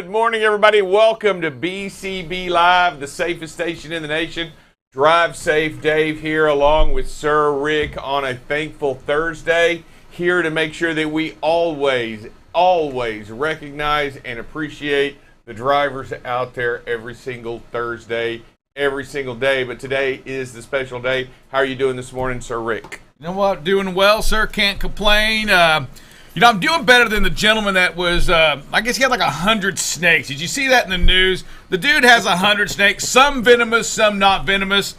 Good morning, everybody. Welcome to BCB Live, the safest station in the nation. Drive safe, Dave here, along with Sir Rick on a thankful Thursday. Here to make sure that we always recognize and appreciate the drivers out there every single Thursday, every single day. But today is the special day. How are you doing this morning, Sir Rick? You know what? Doing well, sir. Can't complain. I'm doing better than the gentleman that was, I guess he had like 100 snakes. Did you see that in the news? The dude has 100 snakes, some venomous, some not venomous.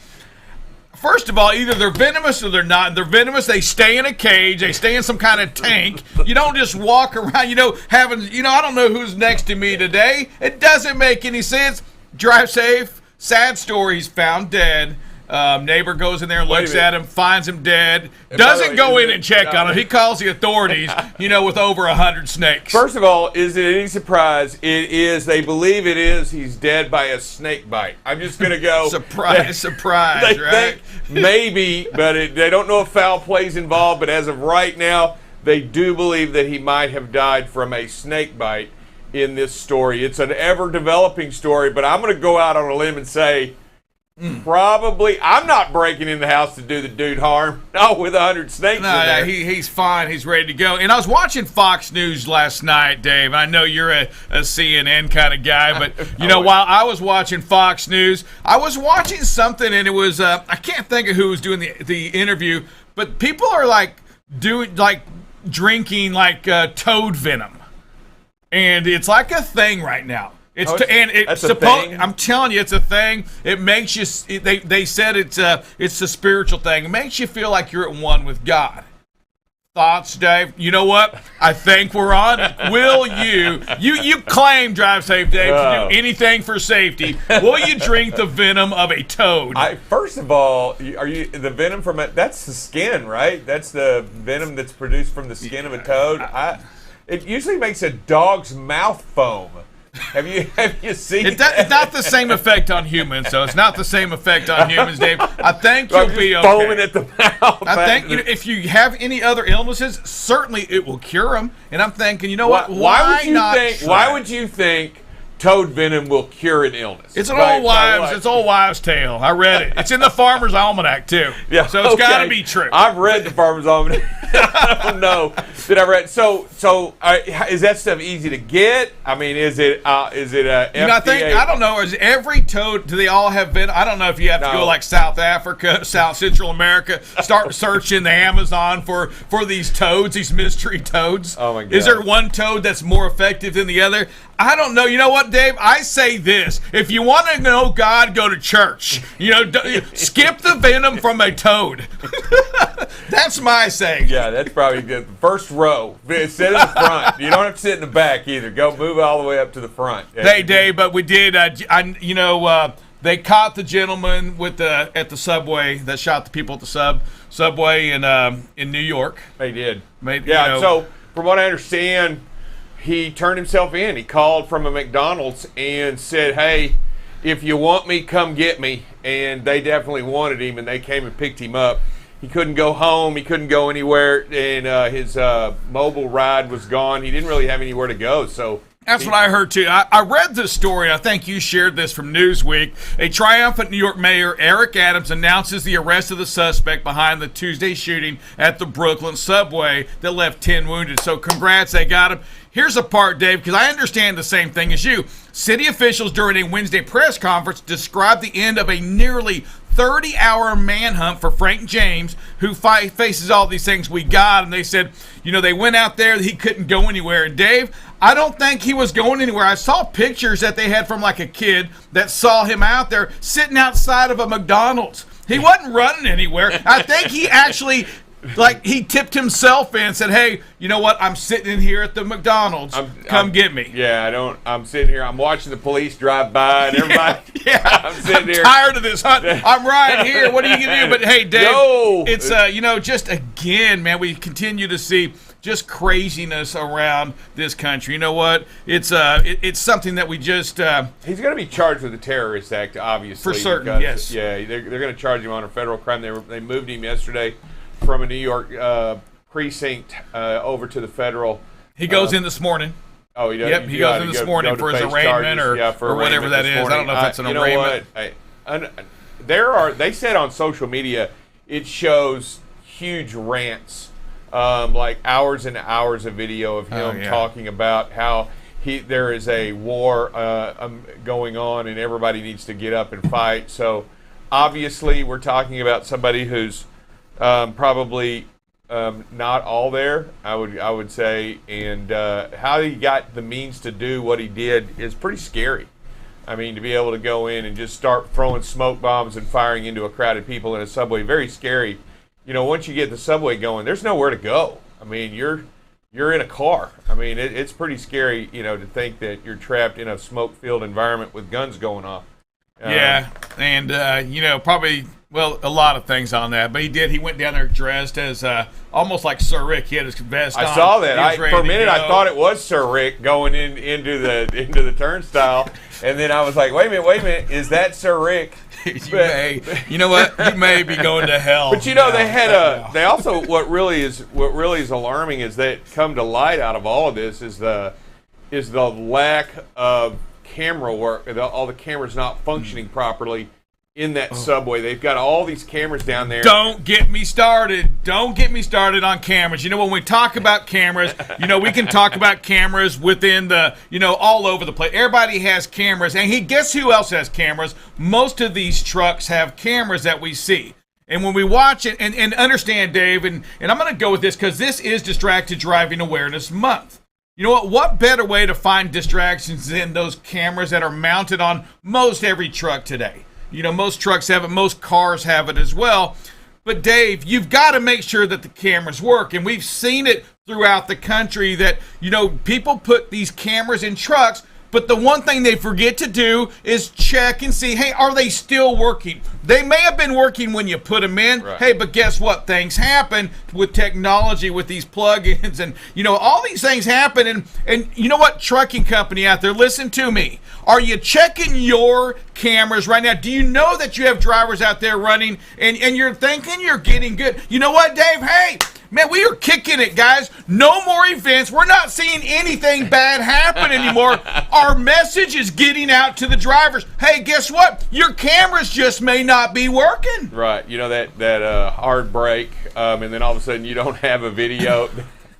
First of all, either they're venomous or they're not. They're venomous, they stay in a cage, they stay in some kind of tank. You don't just walk around, I don't know who's next to me today. It doesn't make any sense. Drive safe. Sad story, he's found dead. Neighbor goes in there and looks at him, finds him dead, doesn't go in and check on him. He calls the authorities, with over 100 snakes. First of all, is it any surprise? It is. They believe it is. He's dead by a snake bite. I'm just going to go. Surprise, they right? Think maybe, but they don't know if foul play's involved. But as of right now, they do believe that he might have died from a snake bite in this story. It's an ever-developing story, but I'm going to go out on a limb and say, probably. I'm not breaking in the house to do the dude harm. No, with 100 snakes in there. He's fine. He's ready to go. And I was watching Fox News last night, Dave. I know you're a CNN kind of guy, but, while I was watching Fox News, I was watching something, and it was, I can't think of who was doing the interview, but people are, drinking, toad venom. And it's like a thing right now. I'm telling you, it's a thing. It makes you. They said it's a spiritual thing. It makes you feel like you're at one with God. Thoughts, Dave? You know what? I think we're on. Will you claim Drive Safe, Dave, to do anything for safety? Will you drink the venom of a toad? First of all, are you the venom from it? That's the skin, right? That's the venom that's produced from the skin of a toad. It usually makes a dog's mouth foam. Have you seen that? It's not the same effect on humans, so it's not the same effect on humans, Dave. I think you'll be okay. Foaming at the mouth. I think if you have any other illnesses, certainly it will cure them. And I'm thinking, you know what? Why would you think toad venom will cure an illness? It's an old wives' tale. I read it. It's in the Farmer's Almanac too. Yeah, so it's got to be true. I've read the Farmer's Almanac. I don't know that I read. So is that stuff easy to get? I mean, is it FDA? I don't know. Is every toad? Do they all have venom? I don't know if you have to go like South Africa, South Central America, start searching the Amazon for these toads, these mystery toads. Oh my God! Is there one toad that's more effective than the other? I don't know. You know what, Dave? I say this: if you want to know God, go to church. Skip the venom from a toad. That's my saying. Yeah, that's probably good. First row. Sit in the front. You don't have to sit in the back either. Go move all the way up to the front. Hey, Dave, but we did. They caught the gentleman at the subway that shot the people at the subway in New York. They did. So from what I understand, he turned himself in. He called from a McDonald's and said, "Hey, if you want me, come get me." And they definitely wanted him, and they came and picked him up. He couldn't go home. He couldn't go anywhere, and his mobile ride was gone. He didn't really have anywhere to go. So that's what I heard, too. I read this story. I think you shared this from Newsweek. A triumphant New York mayor, Eric Adams, announces the arrest of the suspect behind the Tuesday shooting at the Brooklyn subway that left 10 wounded. So congrats, they got him. Here's a part, Dave, because I understand the same thing as you. City officials during a Wednesday press conference described the end of a nearly 30-hour manhunt for Frank James, who faces all these things we got. And they said, they went out there, he couldn't go anywhere. And Dave, I don't think he was going anywhere. I saw pictures that they had from like a kid that saw him out there sitting outside of a McDonald's. He wasn't running anywhere. I think he actually he tipped himself in and said, "Hey, you know what? I'm sitting in here at the McDonald's. Come get me." Yeah, I'm sitting here. I'm watching the police drive by and everybody. I'm sitting here. Tired of this hunt. I'm right here. What are you gonna do? But hey, Dave, it's just again, man, we continue to see just craziness around this country. You know what? It's something that we just. He's going to be charged with the terrorist act, obviously. For certain, yes. Yeah, they're going to charge him on a federal crime. They moved him yesterday from a New York precinct over to the federal. He goes in this morning. Oh, he does. Yep, he goes in this morning for his arraignment or whatever that is. I don't know if that's an arraignment. They said on social media it shows huge rants, like hours and hours of video of him talking about how there is a war going on and everybody needs to get up and fight. So obviously we're talking about somebody who's probably not all there, I would say, and how he got the means to do what he did is pretty scary. I mean, to be able to go in and just start throwing smoke bombs and firing into a crowd of people in a subway, very scary. You know, once you get the subway going, there's nowhere to go. I mean, you're in a car. I mean, it's pretty scary, you know, to think that you're trapped in a smoke-filled environment with guns going off. Yeah, and, you know, probably, well, a lot of things on that. But he went down there dressed as almost like Sir Rick. He had his vest on. I saw that. For a minute, I thought it was Sir Rick going into the turnstile. And then I was like, wait a minute, is that Sir Rick? You know what? You may be going to hell. But you know, they also, what really is alarming is that come to light out of all of this is the lack of camera work. All the cameras not functioning properly in that subway. They've got all these cameras down there. Don't get me started. Don't get me started on cameras. You know, when we talk about cameras, you know, we can talk about cameras within the, you know, all over the place. Everybody has cameras. And guess who else has cameras? Most of these trucks have cameras that we see. And when we watch it, and understand, Dave, and I'm going to go with this because this is Distracted Driving Awareness Month. You know what? What better way to find distractions than those cameras that are mounted on most every truck today? You know, most trucks have it. Most cars have it as well. But, Dave, you've got to make sure that the cameras work. And we've seen it throughout the country that, you know, people put these cameras in trucks, but the one thing they forget to do is check and see, hey, are they still working? They may have been working when you put them in. Right. Hey, but guess what? Things happen with technology, with these plugins, and, you know, all these things happen. And you know what, trucking company out there, listen to me. Are you checking your cameras right now? Do you know that you have drivers out there running and you're thinking you're getting good? You know what, Dave? Hey, man, we are kicking it, guys. No more events. We're not seeing anything bad happen anymore. Our message is getting out to the drivers. Hey, guess what? Your cameras just may not be working. Right. You know, that hard break, and then all of a sudden you don't have a video.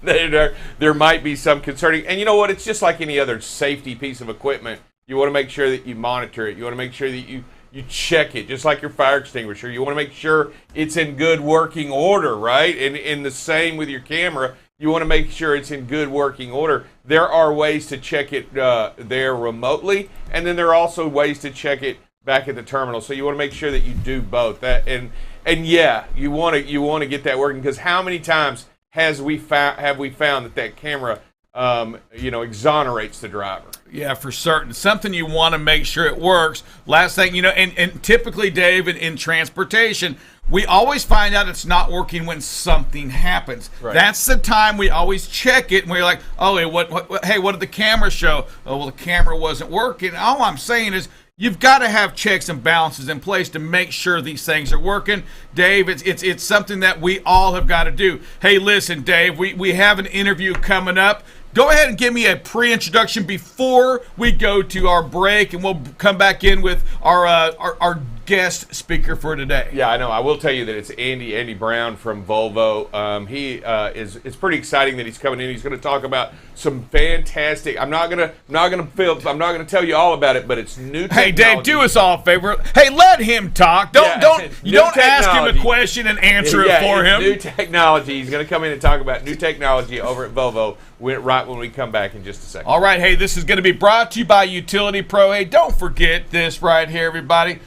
There might be some concerning. And you know what? It's just like any other safety piece of equipment. You want to make sure that you monitor it. You want to make sure that you check it, just like your fire extinguisher. You want to make sure it's in good working order, right? And the same with your camera. You want to make sure it's in good working order. There are ways to check it there remotely, and then there are also ways to check it back at the terminal. So you want to make sure that you do both. And yeah, you want to get that working, because how many times have we found that camera exonerates the driver? Yeah, for certain. Something you want to make sure it works. Last thing, you know, and typically, Dave, in transportation, we always find out it's not working when something happens. Right. That's the time we always check it, and we're like, oh, hey, what did the camera show? Oh, well, the camera wasn't working. All I'm saying is, you've got to have checks and balances in place to make sure these things are working. Dave, it's something that we all have got to do. Hey, listen, Dave, we have an interview coming up. Go ahead and give me a pre-introduction before we go to our break, and we'll come back in with our guest speaker for today. Yeah, I know. I will tell you that it's Andy Brown from Volvo. It's pretty exciting that he's coming in. He's going to talk about some fantastic. I'm not going to tell you all about it, but it's new technology. Hey, Dave, do us all a favor. Hey, let him talk. Don't ask him a question and answer it for him. New technology. He's going to come in and talk about new technology over at Volvo right when we come back in just a second. All right, hey, this is going to be brought to you by Utility Pro. Hey, don't forget this right here, everybody.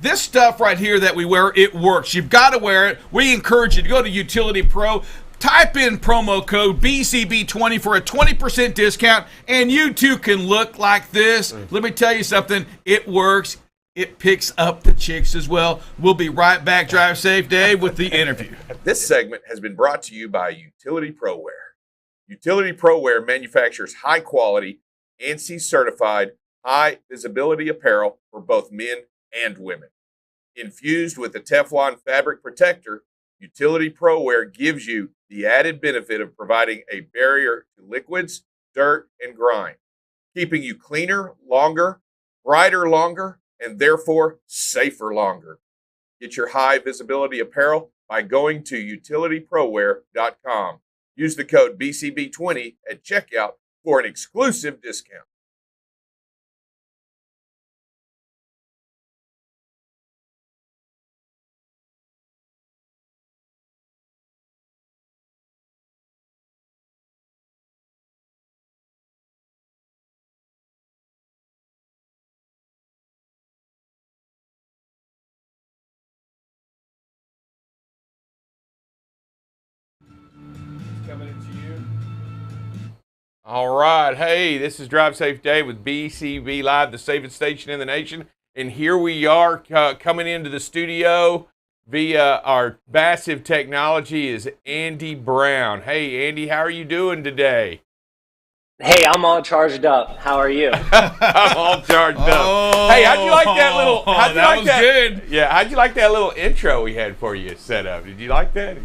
This stuff right here that we wear, it works. You've got to wear it. We encourage you to go to Utility Pro, type in promo code BCB20 for a 20% discount, and you too can look like this. Let me tell you something. It works. It picks up the chicks as well. We'll be right back, Drive Safe Dave, with the interview. This segment has been brought to you by Utility Pro Wear. Utility Pro Wear manufactures high-quality, ANSI-certified, high-visibility apparel for both men and women. Infused with the Teflon fabric protector, Utility Pro Wear gives you the added benefit of providing a barrier to liquids, dirt, and grime, keeping you cleaner longer, brighter longer, and therefore safer longer. Get your high visibility apparel by going to utilityproware.com. Use the code BCB20 at checkout for an exclusive discount. Coming into you. All right. Hey, this is Drive Safe Dave with BCB Live, the safest station in the nation. And here we are coming into the studio via our massive technology is Andy Brown. Hey, Andy, how are you doing today? Hey, I'm all charged up. How are you? I'm all charged up. Hey, how'd you like that little? How'd you that like was that? good. Yeah, how'd you like that little intro we had for you set up? Did you like that?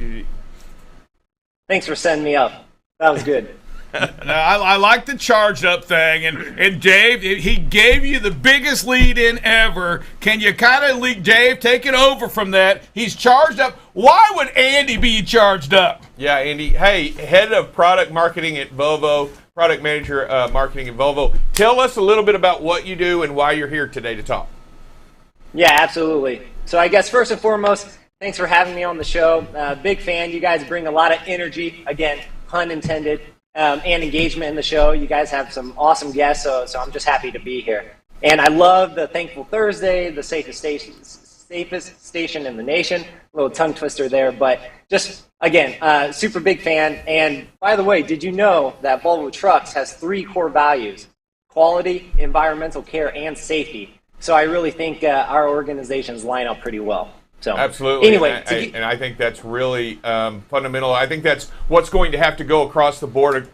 Thanks for setting me up. That was good. I like the charged up thing, and Dave, he gave you the biggest lead in ever. Can you kind of lead Dave, take it over from that? He's charged up. Why would Andy be charged up? Yeah, Andy. Hey, head of product marketing at Volvo, product manager marketing at Volvo. Tell us a little bit about what you do and why you're here today to talk. Yeah, absolutely. So I guess first and foremost, thanks for having me on the show. Big fan. You guys bring a lot of energy, again, pun intended, and engagement in the show. You guys have some awesome guests, so I'm just happy to be here. And I love the Thankful Thursday, the safest station in the nation. A little tongue twister there, but just, again, super big fan. And by the way, did you know that Volvo Trucks has 3 core values: quality, environmental care, and safety? So I really think our organizations line up pretty well. So, absolutely. Anyway, and I think that's really fundamental. I think that's what's going to have to go across the board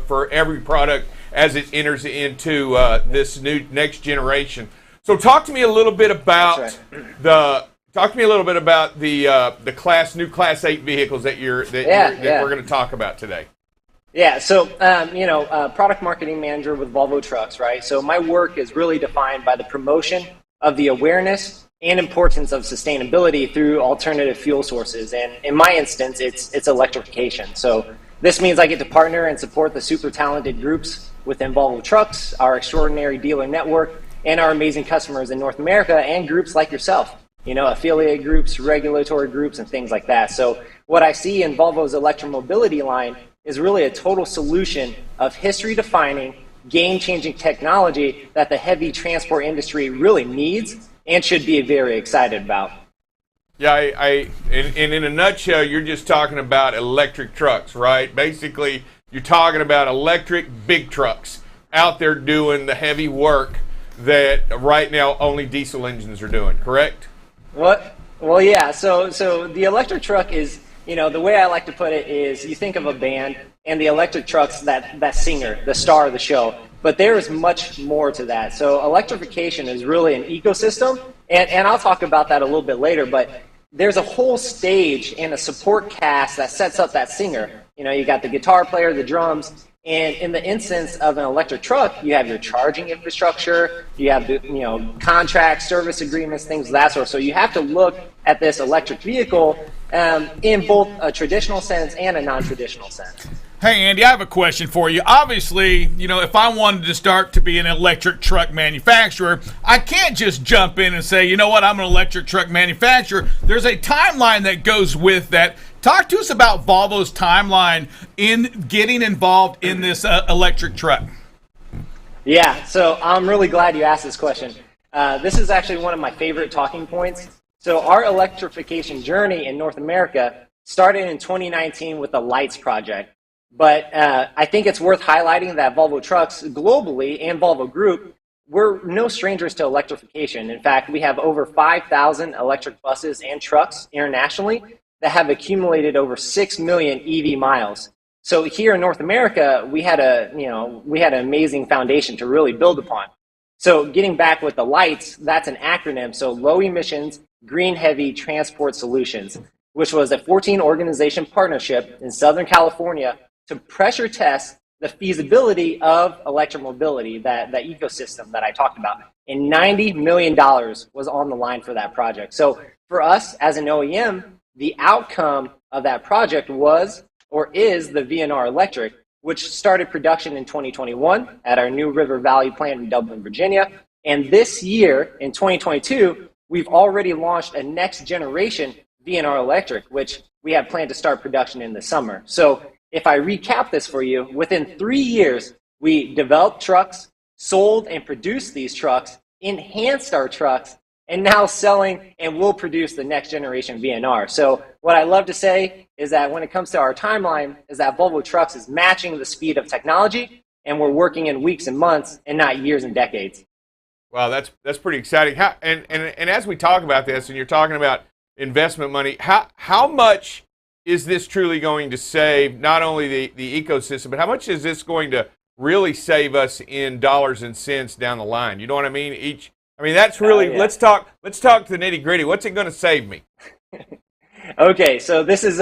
for every product as it enters into this new next generation. So, talk to me a little bit about the new Class 8 vehicles that we're going to talk about today. Yeah, so, product marketing manager with Volvo Trucks, right? So my work is really defined by the promotion of the awareness and importance of sustainability through alternative fuel sources. And in my instance, it's electrification. So this means I get to partner and support the super talented groups within Volvo Trucks, our extraordinary dealer network, and our amazing customers in North America, and groups like yourself, affiliate groups, regulatory groups, and things like that. So what I see in Volvo's electromobility line is really a total solution of history-defining, game-changing technology that the heavy transport industry really needs and should be very excited about. Yeah, and in a nutshell, you're just talking about electric trucks, right? Basically, you're talking about electric big trucks out there doing the heavy work that right now only diesel engines are doing, correct? What? Well, yeah. So the electric truck is, the way I like to put it is you think of a band and the electric truck's that singer, the star of the show. But there is much more to that. So electrification is really an ecosystem, and I'll talk about that a little bit later, but there's a whole stage and a support cast that sets up that singer. You got the guitar player, the drums, and in the instance of an electric truck, you have your charging infrastructure, you have the, contracts, service agreements, things of that sort. So you have to look at this electric vehicle in both a traditional sense and a non-traditional sense. Hey, Andy, I have a question for you. Obviously, if I wanted to start to be an electric truck manufacturer, I can't just jump in and say, you know what, I'm an electric truck manufacturer. There's a timeline that goes with that. Talk to us about Volvo's timeline in getting involved in this electric truck. Yeah, so I'm really glad you asked this question. This is actually one of my favorite talking points. So our electrification journey in North America started in 2019 with the Lights project. But I think it's worth highlighting that Volvo Trucks globally and Volvo Group, we're no strangers to electrification. In fact, we have over 5,000 electric buses and trucks internationally that have accumulated over 6 million EV miles. So here in North America, we had an amazing foundation to really build upon. So getting back with the Lights, that's an acronym. So Low Emissions Green Heavy Transport Solutions, which was a 14-organization partnership in Southern California to pressure test the feasibility of electromobility, that ecosystem that I talked about. And $90 million was on the line for that project. So for us as an OEM, the outcome of that project was or is the VNR Electric, which started production in 2021 at our new River Valley plant in Dublin, Virginia. And this year, in 2022, we've already launched a next generation VNR Electric, which we have planned to start production in the summer. So if I recap this for you, within 3 years, we developed trucks, sold and produced these trucks, enhanced our trucks, and now selling and will produce the next generation VNR. So what I love to say is that when it comes to our timeline, is that Volvo Trucks is matching the speed of technology, and we're working in weeks and months and not years and decades. Wow, that's pretty exciting. And as we talk about this, and you're talking about investment money, how much is this truly going to save not only the ecosystem, but how much is this going to really save us in dollars and cents down the line? You know what I mean? That's really, let's talk the nitty gritty. What's it going to save me? Okay, so this is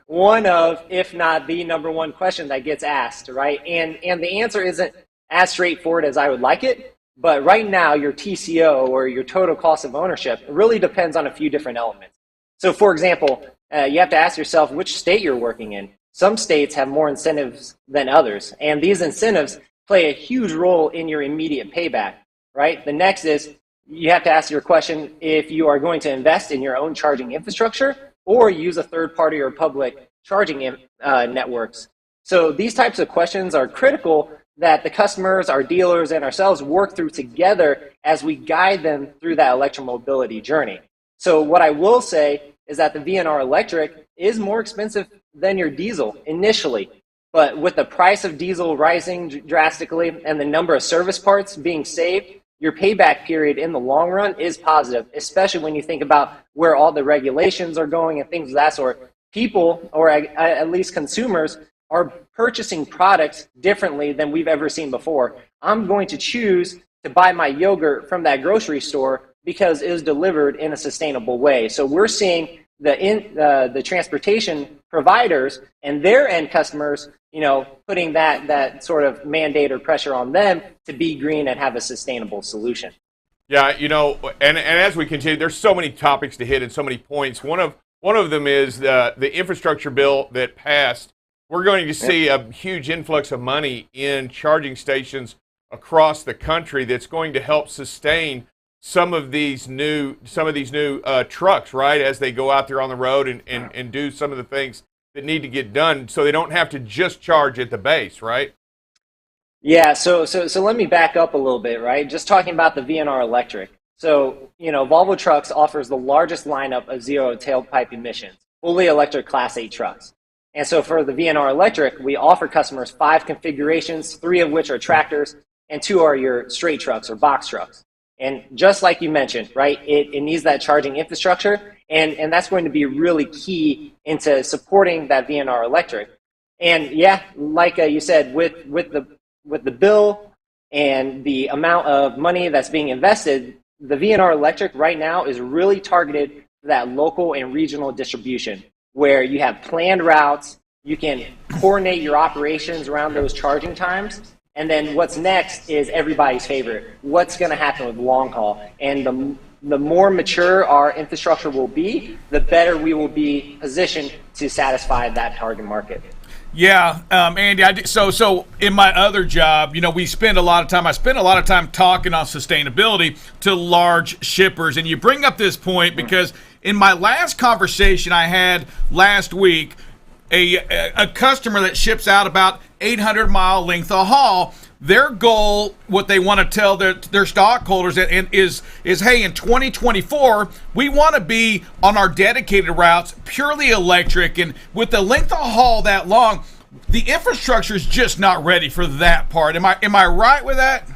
one of, if not the number one question that gets asked, right? And the answer isn't as straightforward as I would like it. But right now, your TCO, or your total cost of ownership, really depends on a few different elements. So for example, you have to ask yourself which state you're working in. Some states have more incentives than others, and these incentives play a huge role in your immediate payback, right? The next is you have to ask your question if you are going to invest in your own charging infrastructure or use a third party or public charging networks. So these types of questions are critical that the customers, our dealers, and ourselves work through together as we guide them through that electromobility journey. So what I will say is that the VNR Electric is more expensive than your diesel initially, but with the price of diesel rising drastically and the number of service parts being saved, your payback period in the long run is positive, especially when you think about where all the regulations are going and things of that sort. People, or at least consumers, are purchasing products differently than we've ever seen before. I'm going to choose to buy my yogurt from that grocery store because it was delivered in a sustainable way. So we're seeing the transportation providers and their end customers, putting that sort of mandate or pressure on them to be green and have a sustainable solution. Yeah, and as we continue, there's so many topics to hit and so many points. One of them is the infrastructure bill that passed. We're going to see a huge influx of money in charging stations across the country that's going to help sustain some of these new trucks, right, as they go out there on the road and do some of the things that need to get done, so they don't have to just charge at the base, right? Yeah. So let me back up a little bit, right? Just talking about the VNR Electric. So Volvo Trucks offers the largest lineup of zero tailpipe emissions, fully electric Class 8 trucks. And so for the VNR Electric, we offer customers 5 configurations, 3 of which are tractors, and 2 are your straight trucks or box trucks. And just like you mentioned, right, it needs that charging infrastructure, and that's going to be really key into supporting that VNR Electric. And yeah, like you said, with the bill and the amount of money that's being invested, the VNR Electric right now is really targeted for that local and regional distribution, where you have planned routes, you can coordinate your operations around those charging times, and then what's next is everybody's favorite. What's going to happen with long haul? And the more mature our infrastructure will be, the better we will be positioned to satisfy that target market. Yeah, Andy. So in my other job, I spend a lot of time talking on sustainability to large shippers, and you bring up this point because in my last conversation I had last week, a customer that ships out about 800-mile length of haul, their goal, what they want to tell their stockholders is, hey, in 2024, we want to be on our dedicated routes purely electric. And with the length of haul that long, the infrastructure is just not ready for that part. Am I right with that?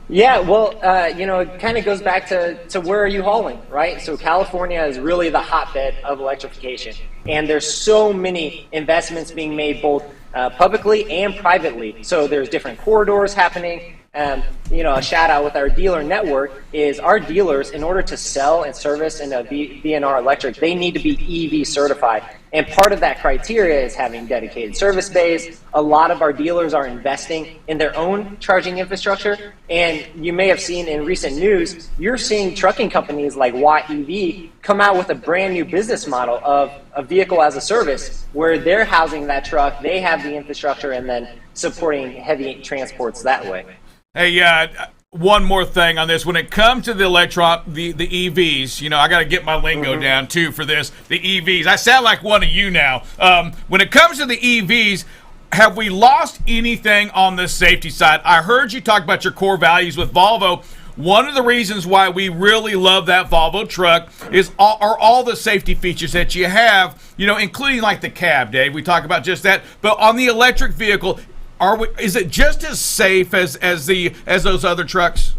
Yeah, well, it kind of goes back to where are you hauling, right? So California is really the hotbed of electrification. And there's so many investments being made both publicly and privately. So there's different corridors happening. A shout out with our dealer network is our dealers, in order to sell and service in a VNR Electric, they need to be EV certified. And part of that criteria is having dedicated service bays. A lot of our dealers are investing in their own charging infrastructure. And you may have seen in recent news, you're seeing trucking companies like Watt EV come out with a brand new business model of a vehicle as a service, where they're housing that truck, they have the infrastructure, and then supporting heavy transports that way. Hey, one more thing on this. When it comes to the the EVs, you know, I got to get my lingo down too for this. The EVs. I sound like one of you now. When it comes to the EVs, have we lost anything on the safety side? I heard you talk about your core values with Volvo. One of the reasons why we really love that Volvo truck are all the safety features that you have, you know, including like the cab, Dave. We talk about just that. But on the electric vehicle, is it just as safe as those other trucks?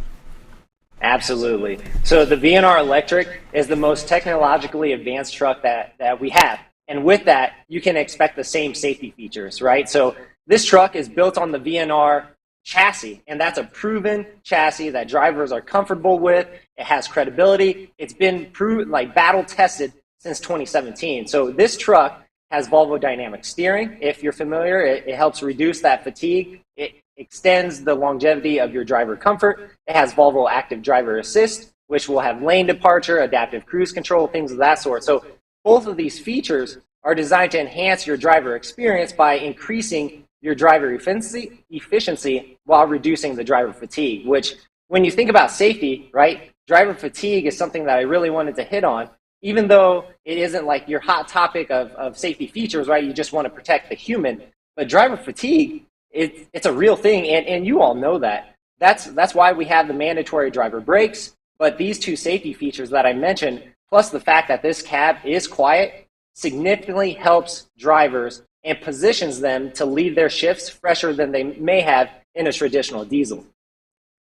Absolutely. So the VNR Electric is the most technologically advanced truck that we have. And with that, you can expect the same safety features, right? So this truck is built on the VNR chassis, and that's a proven chassis that drivers are comfortable with. It has credibility. It's been battle tested since 2017. So this truck has Volvo dynamic steering. If you're familiar, it helps reduce that fatigue. It extends the longevity of your driver comfort. It has Volvo active driver assist, which will have lane departure, adaptive cruise control, things of that sort. So both of these features are designed to enhance your driver experience by increasing your driver efficiency while reducing the driver fatigue, which when you think about safety, right, driver fatigue is something that I really wanted to hit on. Even though it isn't like your hot topic of safety features, right? You just want to protect the human. But driver fatigue, it's a real thing, and you all know that. That's why we have the mandatory driver brakes. But these two safety features that I mentioned, plus the fact that this cab is quiet, significantly helps drivers and positions them to leave their shifts fresher than they may have in a traditional diesel.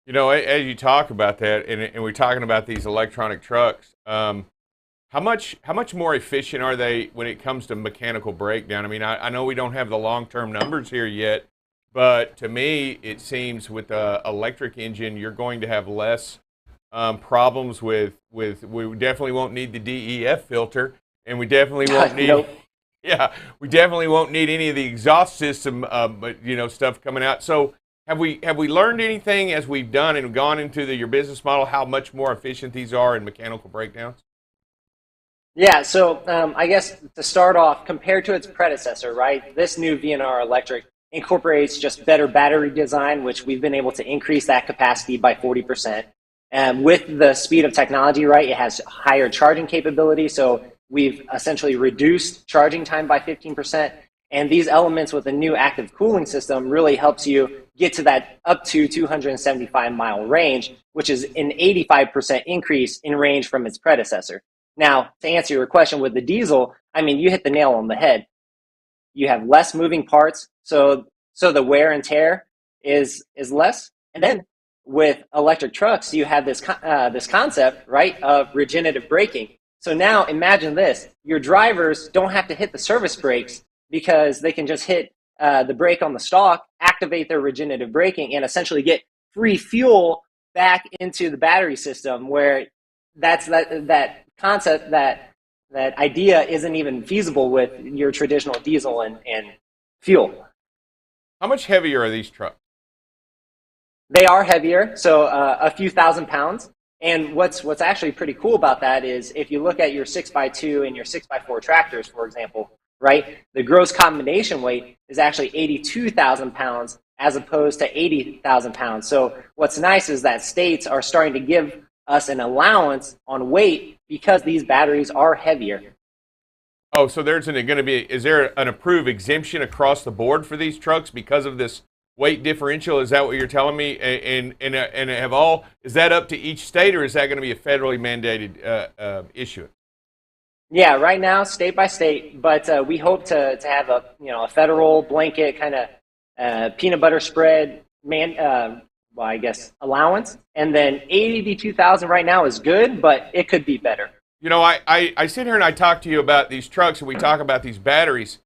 You know, as you talk about that, and we're talking about these electronic trucks, how much more efficient are they when it comes to mechanical breakdown? I mean, I know we don't have the long-term numbers here yet, but to me, it seems with the electric engine, you're going to have less problems with. We definitely won't need the DEF filter, and we definitely won't need. Nope. Yeah, we definitely won't need any of the exhaust system, stuff coming out. So have we learned anything as we've done and gone into your business model, how much more efficient these are in mechanical breakdowns? Yeah, so I guess to start off, compared to its predecessor, right, this new VNR Electric incorporates just better battery design, which we've been able to increase that capacity by 40%. With the speed of technology, right, it has higher charging capability, so we've essentially reduced charging time by 15%. And these elements with a new active cooling system really helps you get to that up to 275-mile range, which is an 85% increase in range from its predecessor. Now, to answer your question with the diesel, I mean, you hit the nail on the head. You have less moving parts, so the wear and tear is less. And then with electric trucks, you have this concept, right, of regenerative braking. So now imagine this. Your drivers don't have to hit the service brakes because they can just hit the brake on the stalk, activate their regenerative braking, and essentially get free fuel back into the battery system, where that concept, that idea isn't even feasible with your traditional diesel and fuel. How much heavier are these trucks? They are heavier, so a few thousand pounds. And what's actually pretty cool about that is if you look at your 6x2 and your 6x4 tractors, for example, right, the gross combination weight is actually 82,000 pounds as opposed to 80,000 pounds. So what's nice is that states are starting to give us an allowance on weight because these batteries are heavier. Oh, so is there an approved exemption across the board for these trucks because of this weight differential? Is that what you're telling me? And is that up to each state, or is that going to be a federally mandated issue? Yeah, right now, state by state, but we hope to have a federal blanket kind of peanut butter spread allowance, and then 82,000 right now is good, but it could be better. You know, I sit here and I talk to you about these trucks, and we talk about these batteries.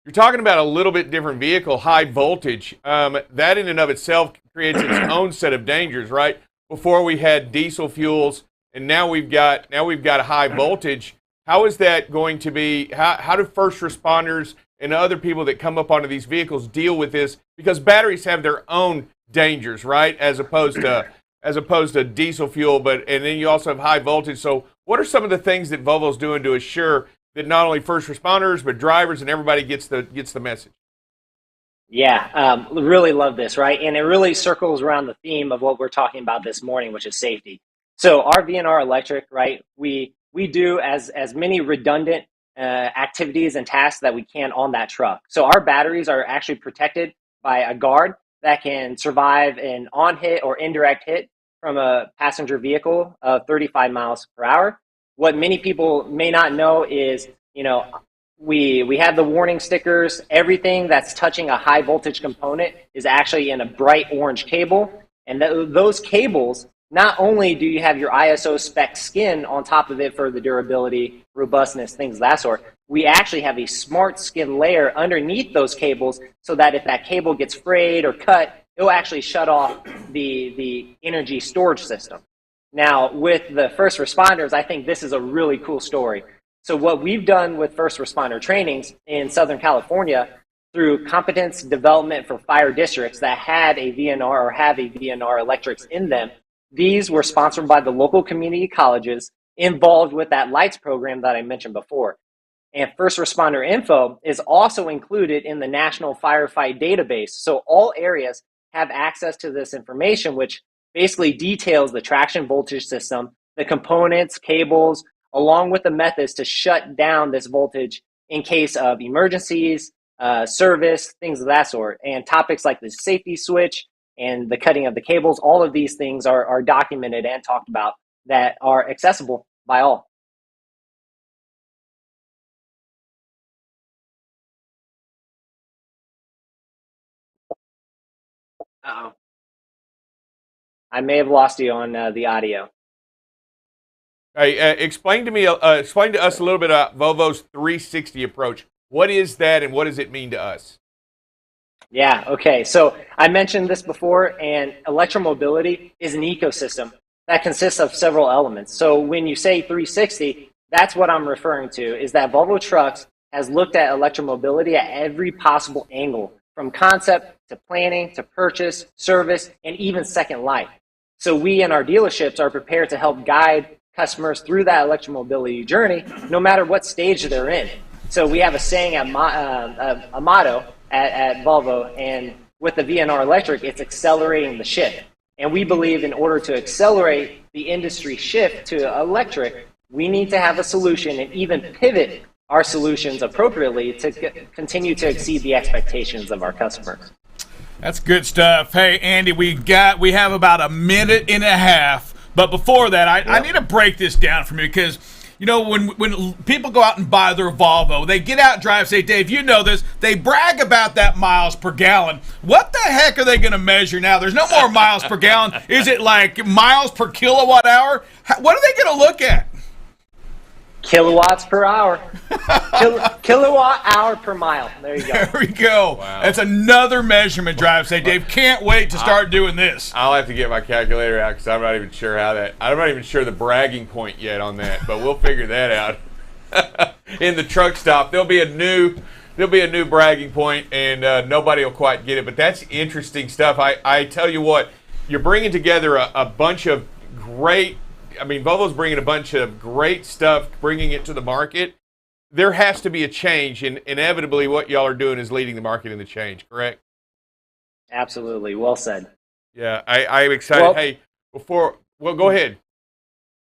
You're talking about a little bit different vehicle, high voltage. That in and of itself creates its own set of dangers, right? Before we had diesel fuels, and now we've got a high voltage. How is that going to be? How do first responders and other people that come up onto these vehicles deal with this? Because batteries have their own dangers, right? As opposed to diesel fuel, and then you also have high voltage. So what are some of the things that Volvo's doing to assure that not only first responders but drivers and everybody gets the message? Yeah, really love this, right? And it really circles around the theme of what we're talking about this morning, which is safety. So our VNR electric, right? We do as many redundant activities and tasks that we can on that truck. So our batteries are actually protected by a guard that can survive an on-hit or indirect hit from a passenger vehicle of 35 miles per hour. What many people may not know is, we have the warning stickers. Everything that's touching a high voltage component is actually in a bright orange cable. And those cables, not only do you have your ISO spec skin on top of it for the durability, robustness, things of that sort, we actually have a smart skin layer underneath those cables so that if that cable gets frayed or cut, it'll actually shut off the energy storage system. Now, with the first responders, I think this is a really cool story. So what we've done with first responder trainings in Southern California through competence development for fire districts that had a VNR or have a VNR electrics in them, these were sponsored by the local community colleges involved with that lights program that I mentioned before. And first responder info is also included in the National Firefight Database. So all areas have access to this information, which basically details the traction voltage system, the components, cables, along with the methods to shut down this voltage in case of emergencies, service, things of that sort. And topics like the safety switch and the cutting of the cables, all of these things are documented and talked about that are accessible by all. Uh-oh. I may have lost you on the audio. Hey, explain to us a little bit about Volvo's 360 approach. What is that, and what does it mean to us? Yeah, okay. So I mentioned this before, and electromobility is an ecosystem that consists of several elements. So when you say 360, that's what I'm referring to, is that Volvo Trucks has looked at electromobility at every possible angle, from concept to planning to purchase, service, and even second life. So we in our dealerships are prepared to help guide customers through that electromobility journey, no matter what stage they're in. So we have a saying, a motto at Volvo, and with the VNR electric, it's accelerating the shift. And we believe in order to accelerate the industry shift to electric, we need to have a solution and even pivot our solutions appropriately to continue to exceed the expectations of our customers. That's good stuff. Hey, Andy, we have about a minute and a half. But before that, I need to break this down for you because, when people go out and buy their Volvo, they get out and drive, say, Dave, you know this, they brag about that miles per gallon. What the heck are they going to measure now? There's no more miles per gallon. Is it like miles per kilowatt hour? What are they going to look at? Kilowatts per hour. Kilowatt hour per mile. There you go. There we go. Wow. That's another measurement drive. Say, Dave, can't wait to start doing this. I'll have to get my calculator out because I'm not even sure I'm not even sure the bragging point yet on that, but we'll figure that out. In the truck stop, there'll be a new bragging point, and nobody will quite get it. But that's interesting stuff. I tell you what, you're bringing together a bunch of great. Volvo's bringing a bunch of great stuff, bringing it to the market. There has to be a change, and inevitably what y'all are doing is leading the market in the change, correct? Absolutely. Well said. Yeah, I'm excited. Go ahead.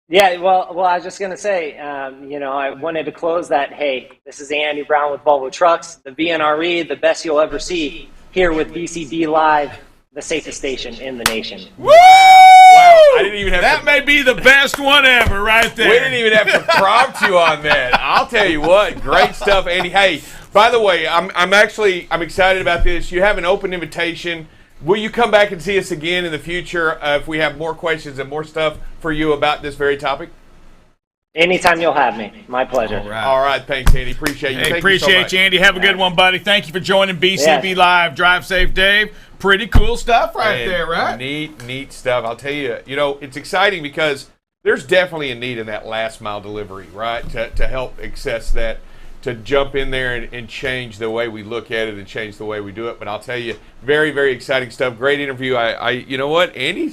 Yeah, well, I was just going to say, I wanted to close that, hey, this is Andy Brown with Volvo Trucks, the VNRE, the best you'll ever see, here with BCB Live, the safest station in the nation. Woo! Wow, I didn't even have that may be the best one ever right there. We didn't even have to prompt you on that. I'll tell you what, great stuff, Andy. Hey, by the way, I'm excited about this. You have an open invitation. Will you come back and see us again in the future if we have more questions and more stuff for you about this very topic? Anytime you'll have me. My pleasure. All right. Thanks, Andy. Appreciate you. Hey, appreciate you, Andy. Have a good one, buddy. Thank you for joining BCB Live. Drive safe, Dave. Pretty cool stuff there, right? Neat stuff. I'll tell you, it's exciting because there's definitely a need in that last mile delivery, right? To help access that, to jump in there and change the way we look at it and change the way we do it. But I'll tell you, very, very exciting stuff. Great interview. I you know what? Andy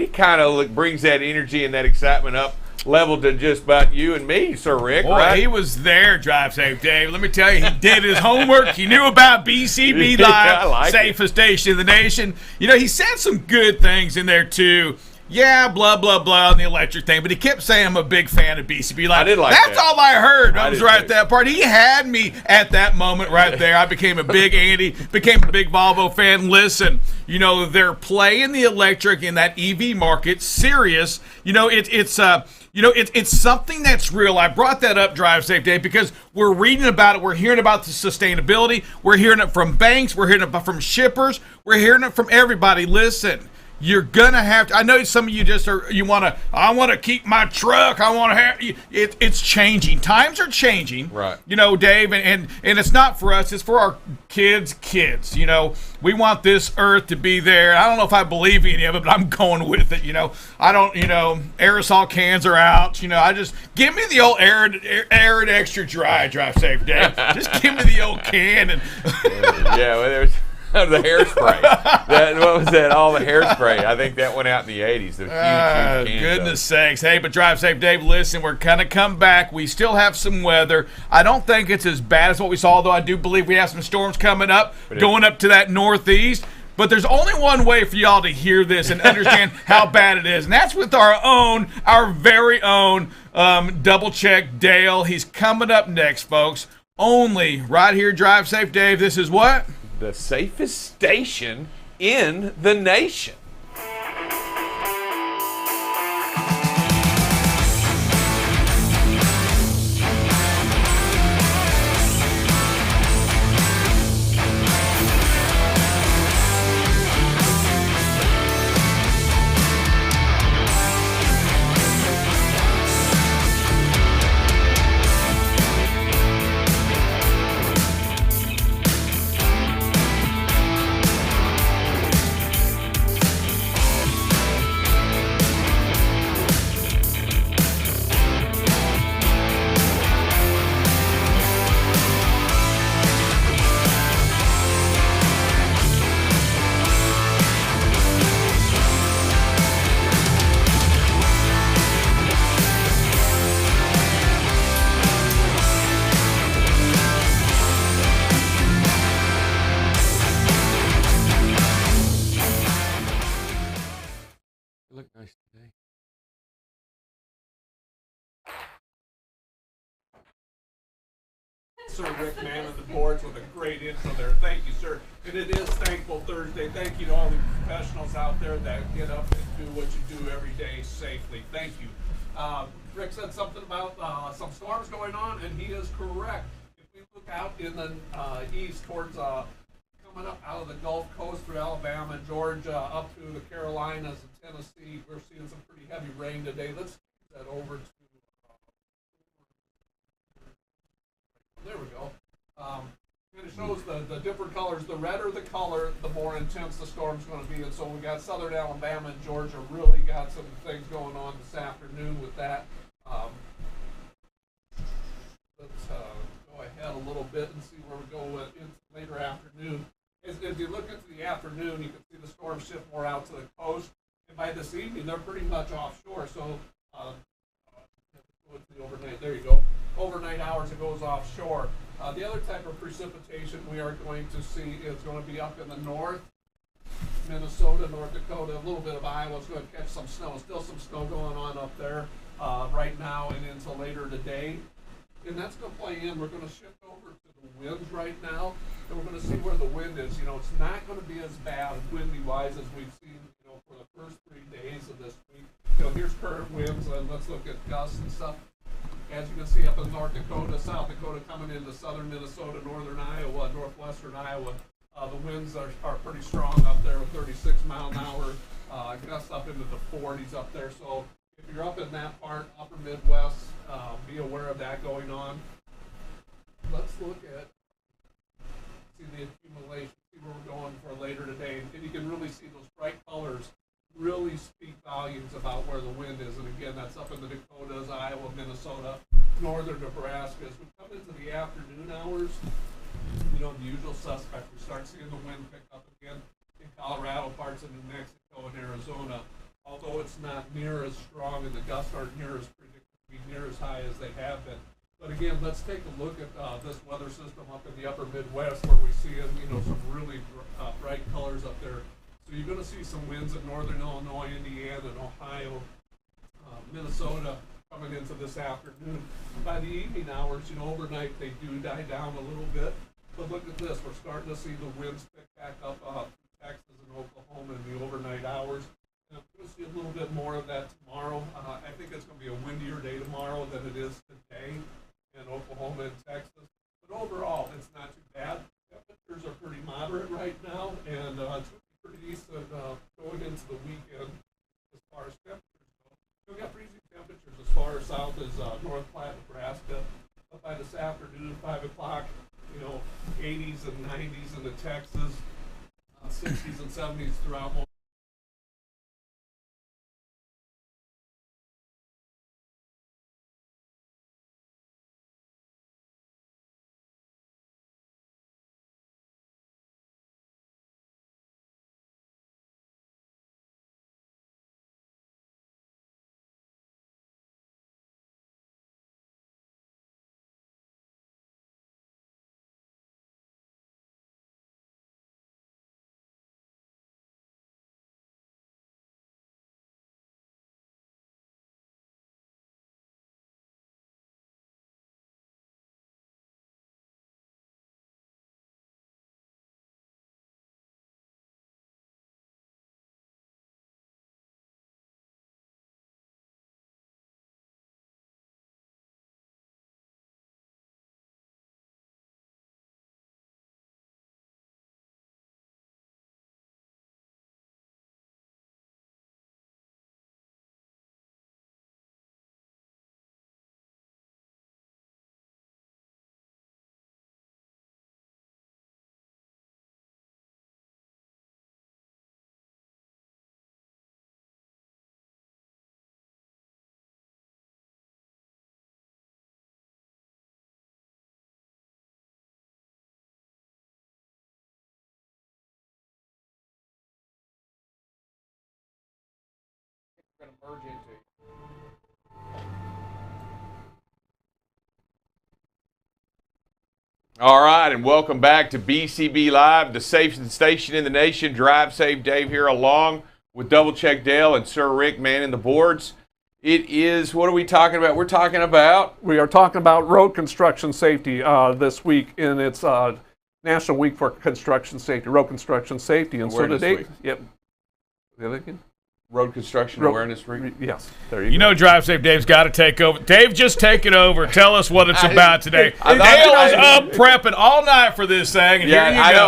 kind of brings that energy and that excitement up level to just about you and me, Sir Rick. Boy, right? He was there, Drive Safe Dave. Let me tell you, he did his homework. He knew about BCB Yeah, I Live, like safest station in the nation. He said some good things in there, too. Yeah, blah, blah, blah on the electric thing, but he kept saying I'm a big fan of BCB Live. I did like That's that. all I heard. I was did right too. at that part. He had me at that moment right there. I became a big Andy, became a big Volvo fan. Listen, they're playing the electric in that EV market serious. It's something that's real. I brought that up, Drive Safe Dave, because we're reading about it. We're hearing about the sustainability. We're hearing it from banks. We're hearing it from shippers. We're hearing it from everybody. Listen, you're going to have to. I know some of you I want to keep my truck. I want to have it's changing. Times are changing. Right. Dave, and it's not for us. It's for our kids. We want this earth to be there. I don't know if I believe any of it, but I'm going with it. I don't, aerosol cans are out. I just give me the old arid extra dry, Drive Safe Dave. Just give me the old can. And yeah, well, there's the hairspray. What was that? All the hairspray. I think that went out in the 80s. The huge cans goodness sakes. Hey, but Drive Safe Dave, listen, we're going to come back. We still have some weather. I don't think it's as bad as what we saw, although I do believe we have some storms coming up, going up to that northeast. But there's only one way for y'all to hear this and understand how bad it is, and that's with our very own Double Check Dale. He's coming up next, folks. Only right here, Drive Safe Dave. This is what? The safest station in the nation. You look nice today. Sir Rick Man of the boards with a great intro there. Thank you, sir. And it is Thankful Thursday. Thank you to all the professionals out there that get up and do what you do every day safely. Thank you. Rick said something about some storms going on, and he is correct. If we look out in the east towards coming up out of the Gulf Coast through Alabama and Georgia up through the Carolinas and Tennessee, we're seeing some pretty heavy rain today. Let's move that over to there we go. And it shows the different colors. The redder the color, the more intense the storm's going to be. And so we got southern Alabama and Georgia really got some things going on this afternoon with that. Let's go ahead a little bit and see where we go in later afternoon. As you look into the afternoon, you can see the storm shift more out to the coast. And by this evening, they're pretty much offshore. So the overnight, there you go. Overnight hours, it goes offshore. The other type of precipitation we are going to see is going to be up in the north, Minnesota, North Dakota, a little bit of Iowa is going to catch some snow. Still some snow going on up there right now and into later today. And that's going to play in. We're going to shift over to the winds right now, and we're going to see where the wind is. It's not going to be as bad windy-wise as we've seen, for the first 3 days of this week. Here's current winds, and let's look at gusts and stuff. As you can see up in North Dakota, South Dakota coming into southern Minnesota, northern Iowa, northwestern Iowa. The winds are pretty strong up there with 36 mile an hour gusts up into the 40s up there. So if you're up in that part, upper Midwest, be aware of that going on. Let's look at, see the accumulation, see where we're going for later today. And you can really see those bright colors really speak volumes about where the wind is. And again, that's up in the Dakotas, Iowa, Minnesota, northern Nebraska. As we come into the afternoon hours, you know, the usual suspect, we start seeing the wind pick up again in Colorado, parts of New Mexico and Arizona. Although it's not near as strong and the gusts aren't near as predicted to be near as high as they have been. But again, let's take a look at this weather system up in the upper Midwest, where we see, you know, some really bright colors up there. So you're going to see some winds in northern Illinois, Indiana, and Ohio, Minnesota coming into this afternoon. By the evening hours, you know, overnight they do die down a little bit. But look at this, we're starting to see the winds pick back up through Texas and Oklahoma in the overnight hours. And I'm going to see a little bit more of that tomorrow. I think it's going to be a windier day tomorrow than it is today in Oklahoma and Texas. But overall, it's not too bad. Temperatures are pretty moderate right now, and it's pretty decent going into the weekend as far as temperatures go. We've got freezing temperatures as far south as North Platte, Nebraska. Up by this afternoon, 5 o'clock, you know, 80s and 90s into Texas, 60s and 70s throughout most. Going to merge into. All right, and welcome back to BCB Live, the safest station in the nation. Drive Safe Dave here, along with Double Check Dale and Sir Rick manning the boards. It is, what are we talking about? We are talking about road construction safety this week, and it's National Week for Construction Safety, Road Construction Safety. And Awareness so today, Week. Yep. The other again? Road Construction Awareness Week. Yes, there you go. You know, Drive Safe Dave's got to take over. Dave, just take it over. Tell us what it's about today. Dale was up prepping all night for this thing, and here you go.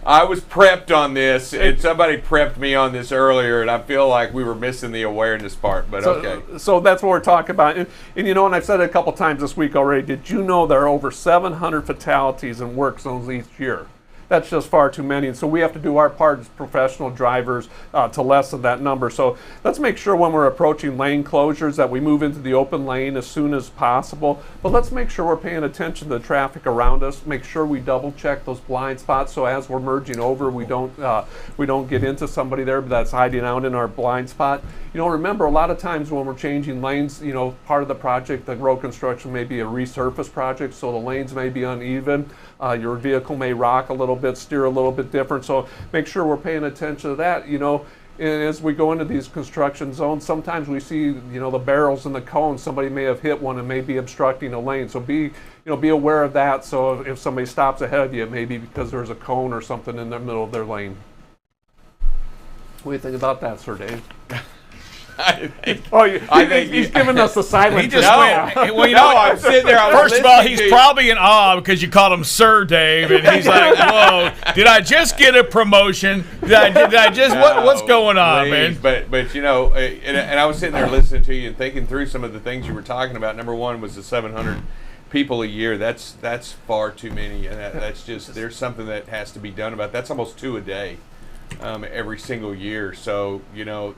I was prepped on this, and somebody prepped me on this earlier, and I feel like we were missing the awareness part, but okay. So that's what we're talking about. And you know, and I've said it a couple times this week already, did you know there are over 700 fatalities in work zones each year? That's just far too many, and so we have to do our part as professional drivers to lessen that number. So let's make sure when we're approaching lane closures that we move into the open lane as soon as possible, but let's make sure we're paying attention to the traffic around us, make sure we double check those blind spots so as we're merging over we don't get into somebody there that's hiding out in our blind spot. You know, remember, a lot of times when we're changing lanes, you know, part of the project, the road construction may be a resurface project, so the lanes may be uneven. Your vehicle may rock a little bit, steer a little bit different, so make sure we're paying attention to that. You know, and as we go into these construction zones, sometimes we see, you know, the barrels and the cones. Somebody may have hit one and may be obstructing a lane, so be aware of that. So if somebody stops ahead of you, it may be because there's a cone or something in the middle of their lane. What do you think about that, Sir Dave? I think He's giving us the silent. He just went. Well, you know, I'm sitting there. First of all, he's probably in awe because you called him Sir Dave, and he's like, "Whoa, did I just get a promotion? Did I just what's going on, man?" But you know, and I was sitting there listening to you and thinking through some of the things you were talking about. Number one was the 700 people a year. That's far too many, and that's just, there's something that has to be done about. That's almost 2 a day, every single year. So you know.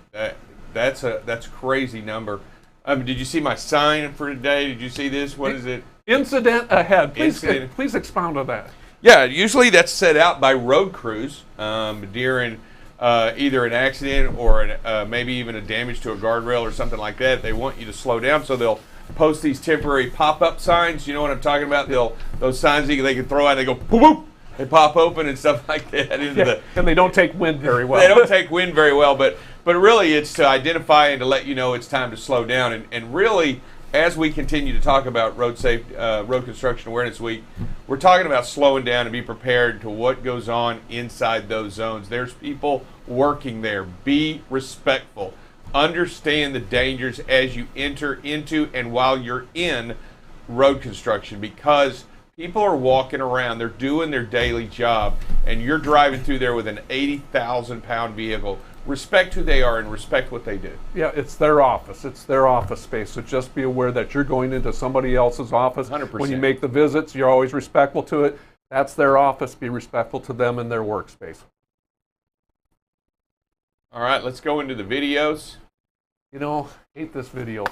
that's a crazy number. Did you see my sign for today? Did you see this? What is it? Incident ahead. Please expound on that. Yeah, usually that's set out by road crews during either an accident or maybe even a damage to a guardrail or something like that. They want you to slow down, so they'll post these temporary pop-up signs. You know what I'm talking about? Those signs they can throw out. They go boop boop. They pop open and stuff like that. And they don't take wind very well. They don't take wind very well, but really it's to identify and to let you know it's time to slow down. And really, as we continue to talk about Road Construction Awareness Week, we're talking about slowing down and be prepared to what goes on inside those zones. There's people working there. Be respectful. Understand the dangers as you enter into and while you're in road construction, because people are walking around, they're doing their daily job, and you're driving through there with an 80,000-pound vehicle. Respect who they are and respect what they do. Yeah, it's their office. It's their office space. So just be aware that you're going into somebody else's office. 100%. When you make the visits, you're always respectful to it. That's their office. Be respectful to them and their workspace. All right, let's go into the videos. You know, I hate this video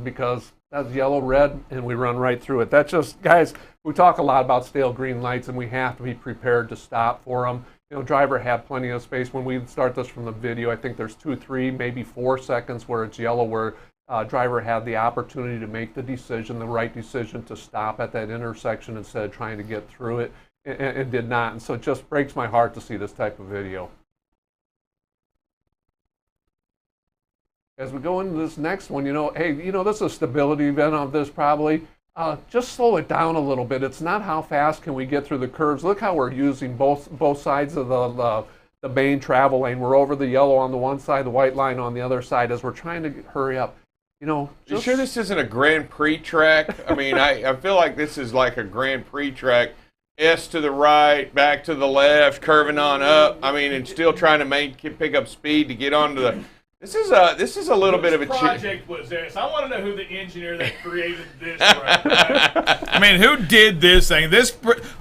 because that's yellow, red, and we run right through it. That's just, guys, we talk a lot about stale green lights, and we have to be prepared to stop for them. You know, driver had plenty of space. When we start this from the video, I think there's 2, 3, maybe 4 seconds where it's yellow, where driver had the opportunity to make the decision, the right decision, to stop at that intersection instead of trying to get through it, and did not. And so it just breaks my heart to see this type of video. As we go into this next one, hey, this is a stability event of this probably. Just slow it down a little bit. It's not how fast can we get through the curves. Look how we're using both sides of the main travel lane. We're over the yellow on the one side, the white line on the other side, as we're trying to hurry up. You sure this isn't a Grand Prix track? I mean, I feel like this is like a Grand Prix track. S to the right, back to the left, curving on up. I mean, and still trying to pick up speed to get onto the. This is a little bit of a project was this? I want to know who the engineer that created this was. I mean, who did this thing?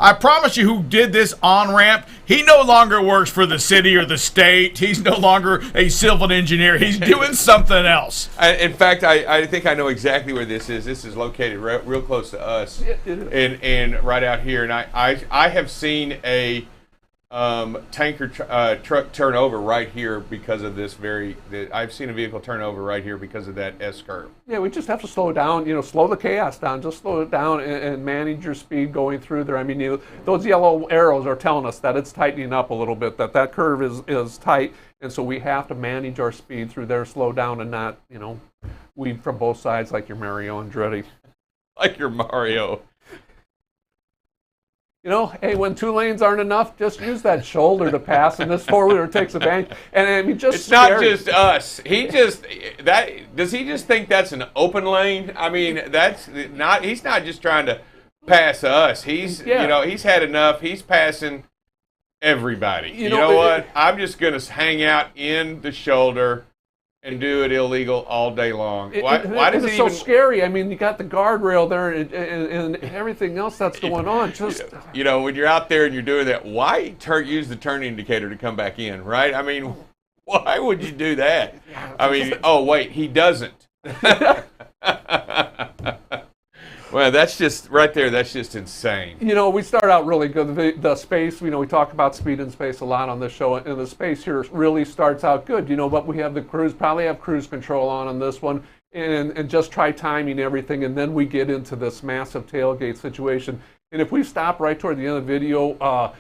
I promise you, who did this on-ramp, he no longer works for the city or the state. He's no longer a civil engineer. He's doing something else. In fact, I think I know exactly where this is. This is located real close to us, and right out here. And I have seen a tanker truck turn over right here because of this I've seen a vehicle turn over right here because of that S curve. Yeah, we just have to slow down, slow the chaos down, just slow it down and manage your speed going through there. I mean, those yellow arrows are telling us that it's tightening up a little bit, that curve is tight, and so we have to manage our speed through there, slow down and not, weave from both sides like your Mario Andretti. Like your Mario. Hey, when 2 lanes aren't enough, just use that shoulder to pass, and this four-wheeler takes advantage. And I mean, it's scary. Not just us. Does he just think that's an open lane? I mean, he's not just trying to pass us. He's had enough. He's passing everybody. You know what? I'm just going to hang out in the shoulder and do it illegal all day long. Why does it so scary? I mean, you got the guardrail there and everything else that's going on. Just when you're out there and you're doing that, why use the turn indicator to come back in, right? I mean, why would you do that? I mean, oh wait, he doesn't. Well, that's just right there. That's just insane. We start out really good. The space, we talk about speed and space a lot on this show, and the space here really starts out good. But we have the probably have cruise control on this one, and just try timing everything, and then we get into this massive tailgate situation. And if we stop right toward the end of the video,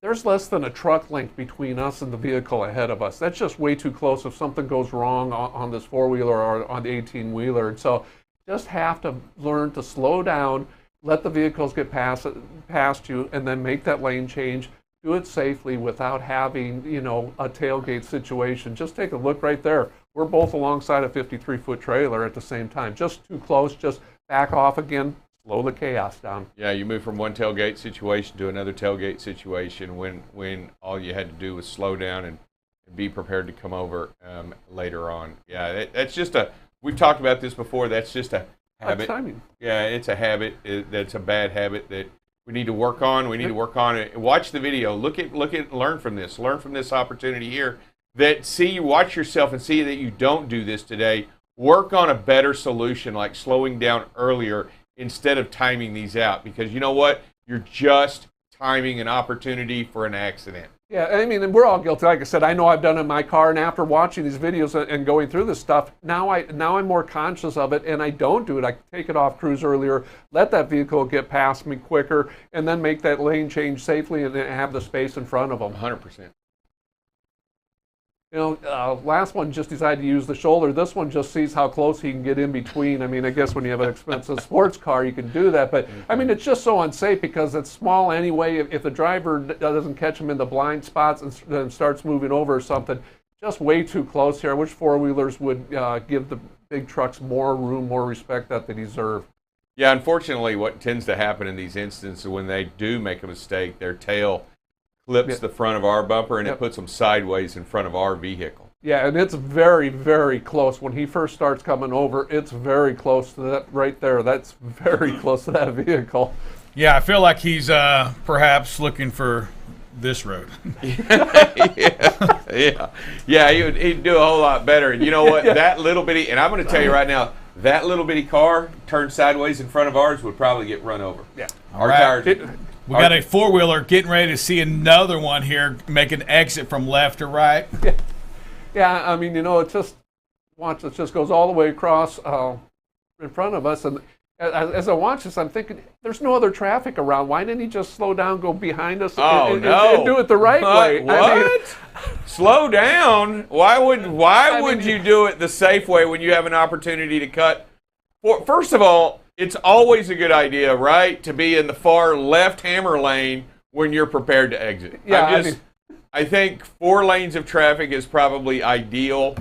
there's less than a truck length between us and the vehicle ahead of us. That's just way too close if something goes wrong on this 4-wheeler or on the 18-wheeler. And so just have to learn to slow down, let the vehicles get past you, and then make that lane change. Do it safely without having, a tailgate situation. Just take a look right there. We're both alongside a 53-foot trailer at the same time. Just too close. Just back off again. Slow the chaos down. Yeah, you move from one tailgate situation to another tailgate situation when all you had to do was slow down and be prepared to come over later on. Yeah, that's just we've talked about this before. That's just a habit. Timing. Yeah, it's a habit. That's a bad habit that we need to work on. We need to work on it. Watch the video. Look at, learn from this. Learn from this opportunity here. that see you watch yourself and see that you don't do this today, work on a better solution like slowing down earlier instead of timing these out, because you know what? You're just timing an opportunity for an accident. Yeah, I mean, and we're all guilty. Like I said, I know I've done it in my car, and after watching these videos and going through this stuff, now I'm more conscious of it, and I don't do it. I take it off cruise earlier, let that vehicle get past me quicker, and then make that lane change safely and then have the space in front of them. 100%. You know, last one just decided to use the shoulder. This one just sees how close he can get in between. I mean, I guess when you have an expensive sports car, you can do that. But, I mean, it's just so unsafe because it's small anyway. If the driver doesn't catch him in the blind spots and then starts moving over or something, just way too close here. I wish four-wheelers would give the big trucks more room, more respect that they deserve. Yeah, unfortunately, what tends to happen in these instances when they do make a mistake, their tail clips the front of our bumper, and it puts them sideways in front of our vehicle. Yeah, and it's very, very close. When he first starts coming over, it's very close to that right there. That's very close to that vehicle. Yeah, I feel like he's perhaps looking for this road. Yeah, he'd do a whole lot better. And you know what? That little bitty, and I'm going to tell you right now, that little bitty car turned sideways in front of ours would probably get run over. Yeah. Our tires. We got a four-wheeler getting ready to see another one here make an exit from left to right. Yeah, I mean, you know, it just goes all the way across in front of us. And as I watch this, I'm thinking, there's no other traffic around. Why didn't he just slow down, go behind us, and do it the right way? What? I mean, slow down? Why would you do it the safe way when you have an opportunity to cut? Well, first of all, it's always a good idea, right, to be in the far left hammer lane when you're prepared to exit. Yeah, I think 4 lanes of traffic is probably ideal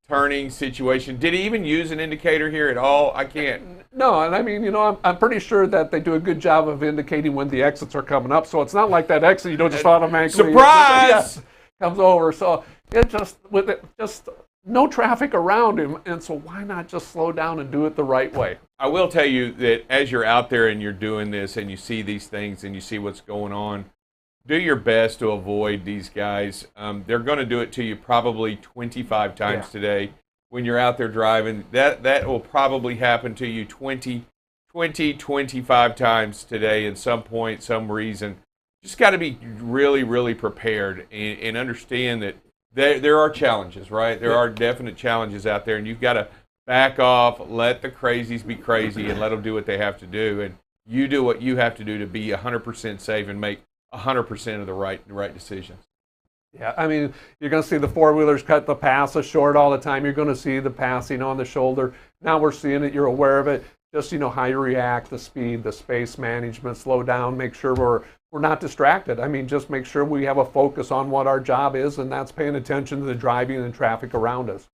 turning situation. Did he even use an indicator here at all? I can't. No, and I mean, you know, I'm pretty sure that they do a good job of indicating when the exits are coming up. So it's not like that exit you don't just automatically surprise comes over. So it just no traffic around him, and so why not just slow down and do it the right way? I will tell you that as you're out there and you're doing this and you see these things and you see what's going on, do your best to avoid these guys. They're going to do it to you probably 25 times today when you're out there driving. That will probably happen to you 25 times today at some point, some reason. Just got to be really, really prepared and understand that there are challenges, right? There are definite challenges out there, and you've got to back off, let the crazies be crazy, and let them do what they have to do. And you do what you have to do to be 100% safe and make 100% of the right decisions. Yeah, I mean, you're going to see the four-wheelers cut the passes short all the time. You're going to see the passing on the shoulder. Now we're seeing it. You're aware of it. Just, you know, how you react, the speed, the space management, slow down, make sure we're not distracted. I mean, just make sure we have a focus on what our job is, and that's paying attention to the driving and traffic around us.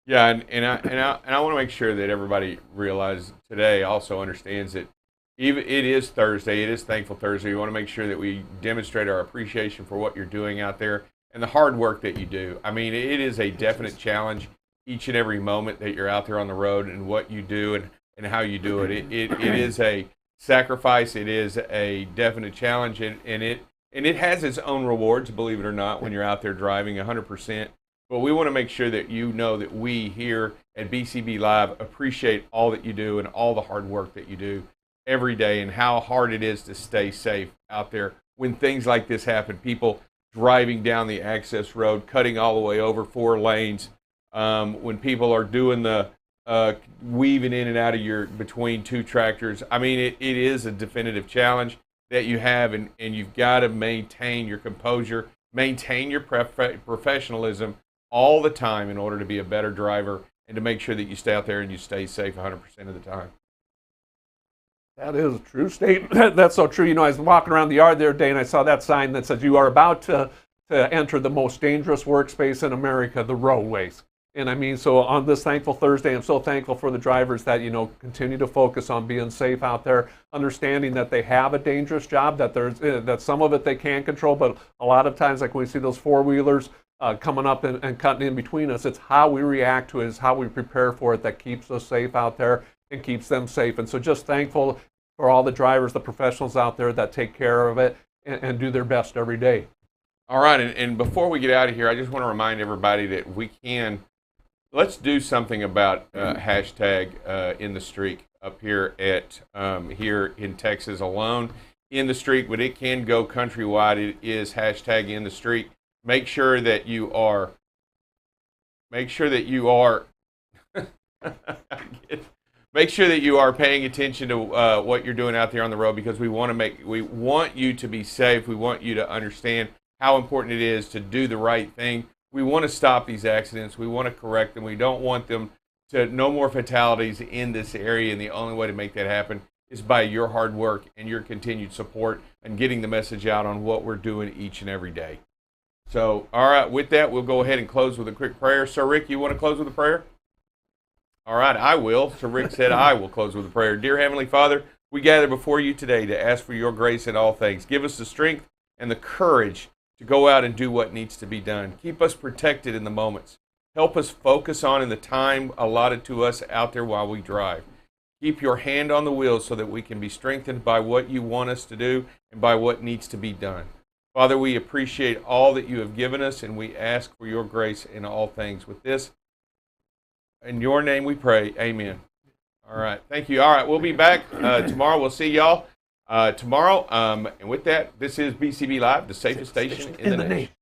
Yeah, and I want to make sure that everybody realizes today also understands that even it is Thursday, it is Thankful Thursday. We want to make sure that we demonstrate our appreciation for what you're doing out there and the hard work that you do. I mean, it is a definite challenge each and every moment that you're out there on the road and what you do and how you do it. It is a sacrifice. It is a definite challenge, and it has its own rewards, believe it or not, when you're out there driving 100%. But we want to make sure that you know that we here at BCB Live appreciate all that you do and all the hard work that you do every day and how hard it is to stay safe out there when things like this happen. People driving down the access road, cutting all the way over 4 lanes, when people are doing the weaving in and out of between 2 tractors. I mean, it is a definitive challenge that you have, and you've got to maintain your composure, maintain your professionalism all the time in order to be a better driver and to make sure that you stay out there and you stay safe 100% of the time. That is a true statement. That's so true. You know, I was walking around the yard the other day and I saw that sign that says, "You are about to enter the most dangerous workspace in America, the roadways." And I mean, so on this Thankful Thursday, I'm so thankful for the drivers that, you know, continue to focus on being safe out there, understanding that they have a dangerous job, that that some of it they can't control, but a lot of times, like when we see those four-wheelers coming up and cutting in between us, it's how we react to it, it's how we prepare for it that keeps us safe out there and keeps them safe. And so just thankful for all the drivers, the professionals out there that take care of it and do their best every day. All right, and before we get out of here, I just want to remind everybody that let's do something about hashtag in the streak up here here in Texas alone. In the streak, but it can go countrywide. It is hashtag in the streak. Make sure that you are. Make sure that you are paying attention to what you're doing out there on the road, because we want you to be safe. We want you to understand how important it is to do the right thing. We want to stop these accidents. We want to correct them. We don't want them to no more fatalities in this area. And the only way to make that happen is by your hard work and your continued support and getting the message out on what we're doing each and every day. So, all right, with that, we'll go ahead and close with a quick prayer. Sir Rick, you want to close with a prayer? All right, I will. Sir Rick said I will close with a prayer. Dear Heavenly Father, we gather before you today to ask for your grace in all things. Give us the strength and the courage to go out and do what needs to be done. Keep us protected in the moments. Help us focus on in the time allotted to us out there while we drive. Keep your hand on the wheel so that we can be strengthened by what you want us to do and by what needs to be done. Father, we appreciate all that you have given us, and we ask for your grace in all things. With this, in your name we pray. Amen. All right. Thank you. All right. We'll be back tomorrow. We'll see y'all tomorrow. And with that, this is BCB Live, the safest station in the nation.